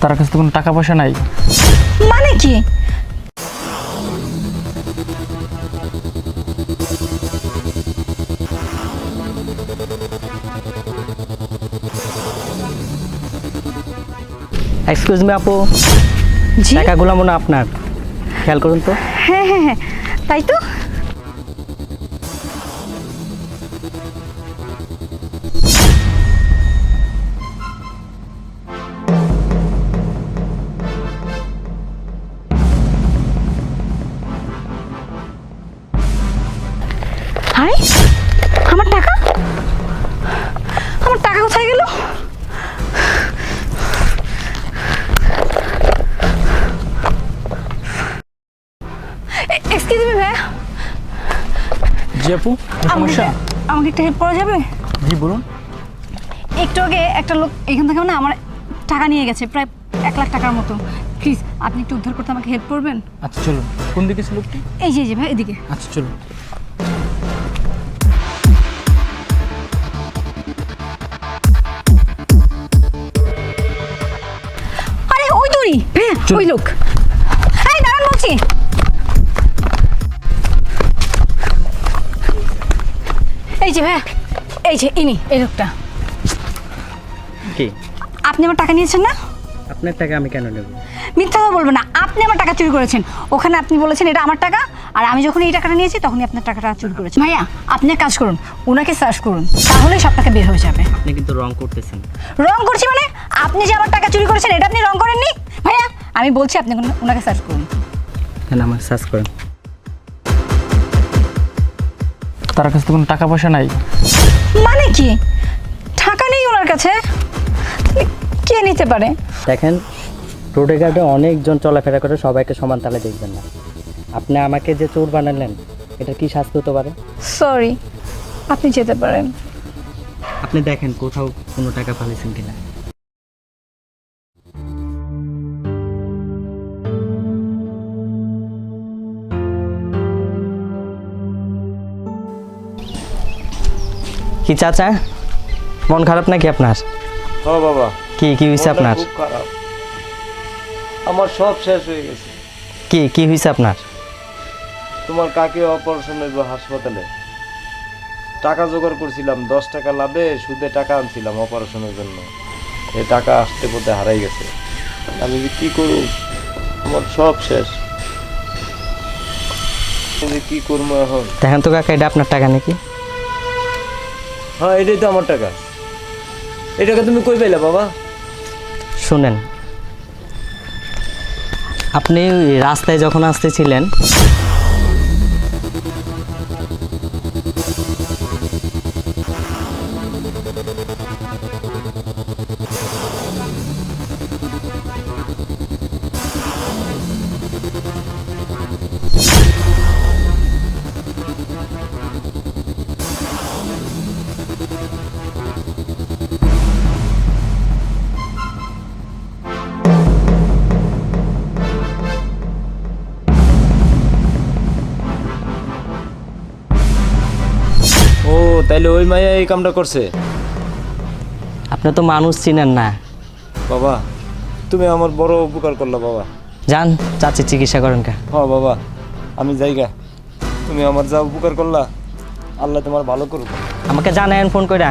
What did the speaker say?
তার কাছে তো কোনো টাকা পয়সা নাই। মানে কি? এক্সকিউজ মি আপু, জি টাকাগুলো মনে হয় আপনার, খেয়াল করুন তো। হ্যাঁ হ্যাঁ হ্যাঁ, তাই তো। আরে আমার টাকা, আমার টাকা কোথায় গেল? এক্সকিউজ মি ভাইয়া, জি আপু, সমস্যা? আমাকে একটা হেল্প করা যাবে? জি বলুন। একটু আগে একটা লোক এখান থেকে না আমার টাকা নিয়ে গেছে, প্রায় 1 লাখ টাকার মতো। প্লিজ আপনি একটু উদ্ধার করতে আমাকে হেল্প করবেন? আচ্ছা চলুন। কোন দিকে ছিল লোকটি? এই যে ভাই এদিকে। আচ্ছা চলুন। আরে ওই তুই ভাইয়া, ওই লোক। এই দাঁড়ান বলছি। এই যে ভাইয়া, এই যে ইনি, এই লোকটা। কি আপনি আমার টাকা নিয়েছেন না? আপনার টাকা আমি কেন নেব? মিথ্যা কথা বলবেন না, আপনি আমার টাকা চুরি করেছেন। ওখানে আপনি বলেছেন এটা আমার টাকা, আর আমি যখন এই টাকাটা নিয়েছি তখনই আপনার টাকাটা চুরি করেছি। ভাইয়া আপনি এক কাজ করুন, ওনাকে সার্চ করুন, তাহলে সব টাকা বের হয়ে যাবে। আপনি কিন্তু রং করতেছেন। রং করছি মানে? আপনি যে আমার টাকা চুরি করেছেন এটা আপনি রং করেননি। ভাইয়া আমি বলছি আপনি ওনাকে সার্চ করুন। কেন আমার সার্চ করেন? তার কাছে তো কোনো টাকা পয়সা নাই। মানে কি? টাকা নেই ওনার কাছে? তাহলে কে নিতে পারে? দেখেন, রোডে ঘাটে অনেকজন চলাফেরা করে, সবাইকে সমান তালে দেখবেন না। আপনি আমাকে যে চোর বানালেন, এটা কি শাস্তি হতে পারে? সরি, আপনি যেতে পারেন। আপনি দেখেন কোথাও কোনো টাকা পালিয়েছেন কিনা। কি চাচা, মন খারাপ নাকি আপনার? হ্যাঁ বাবা, কি কি হয়েছে মনটা আপনার? খুব খারাপ। আমার সব শেষ হয়ে গেছে। কি কি হয়েছে আপনার? তোমার কাকে অপারেশন হইব হাসপাতালে, টাকা জোগাড় করছিলাম, 10 টাকা লাভে সুদে টাকা আনছিলাম অপারেশনের জন্য। এই টাকা আসতে পথে হারাই গেছে। আমি যে কি করব, আমার সব শেষ। আমি যে কি করবো এখন? দেখেন তো কাকা, এটা আপনার টাকা নাকি? হ্যাঁ এটাই তো আমার টাকা। এই টাকা তুমি কই পাইলা বাবা? শুনেন, আপনি ওই রাস্তায় যখন আসতেছিলেন, ও তাইলে ওই মাইয়া এই কামটা করছে। আপনি তো মানুষ চিনেন না। বাবা তুমি আমার বড় উপকার করলা বাবা। যান চাচি চিকিৎসা করেন কা। হ্যাঁ বাবা, আমি যাইগা। তুমি আমার যা উপকার করলা, আল্লাহ তোমার ভালো করুক। আমাকে জানায়েন ফোন কইরা।